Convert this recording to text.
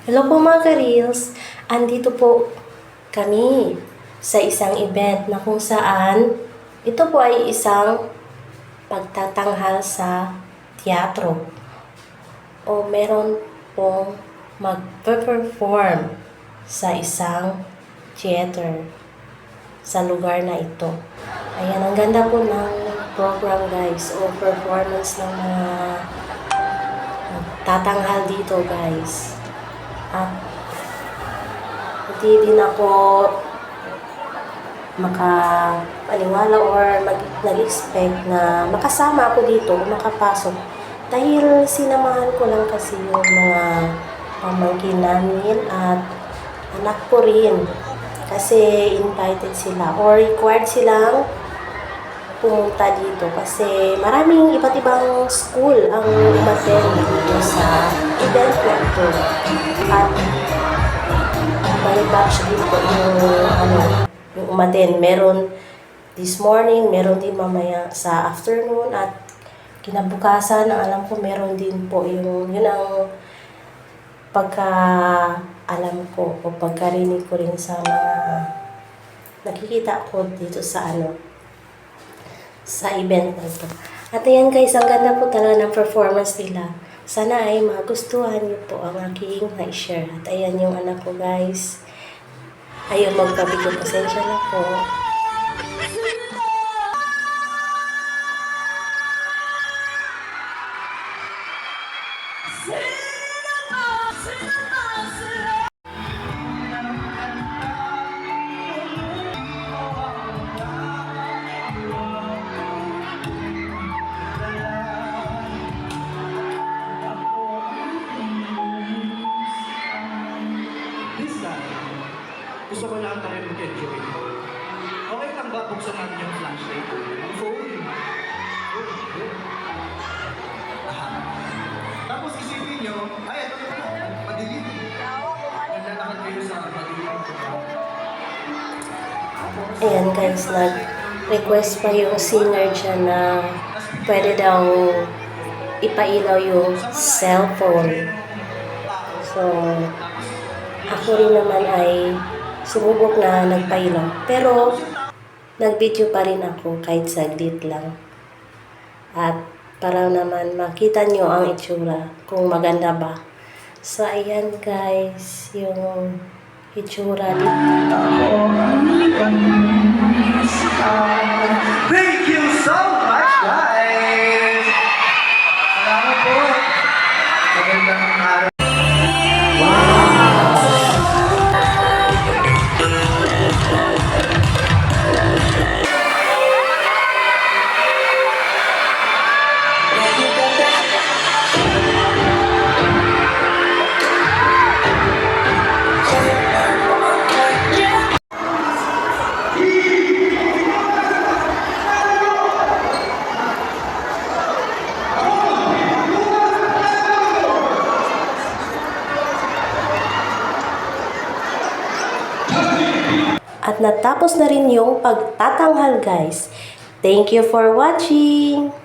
Hello po mga ka-reels, andito po kami sa isang event na kung saan ito po ay isang pagtatanghal sa teatro o meron pong mag-perform sa isang theater sa lugar na ito. Ayan, ang ganda po ng program guys o performance ng mga tatanghal dito guys. At hindi din ako makapaniwala or nag-expect na makasama ako dito o makapasok. Dahil sinamahan ko lang kasi yung mga pamangkin namin at anak ko rin. Kasi invited sila or required silang pumunta dito kasi maraming iba't ibang school ang umattend dito sa event na ito. At may batch dito yung umattend. Meron this morning, meron din mamaya sa afternoon at kinabukasan, ang alam ko meron din po yun ang pagka-alam ko o pagkarinig ko rin sa mga nakikita ko dito sa event na ito. At ayan guys, ang ganda po talaga ng performance nila. Sana ay magustuhan niyo po ang aking na-share. At ayan yung anak ko guys. Ayaw magpabigyo, pasensya na po. Gusto ko lang tayo mag-enjoy. Okay lang ba buksan natin yung flashlight? Ang phone. Tapos isipin nyo, ay ito yung madilim. Naglalakad kayo sa madilim. Ayan guys, nag-request pa yung singer dyan na pwede daw ipailaw yung cellphone. So, ako rin naman ay sumubok na nagpailaw. Pero, nag-video pa rin ako kahit saglit lang. At para naman makita nyo ang itsura kung maganda ba. So, ayan guys, yung itsura dito. Thank you so much, guys! Salamat po! Magandang araw. At natapos na rin yung pagtatanghal guys. Thank you for watching!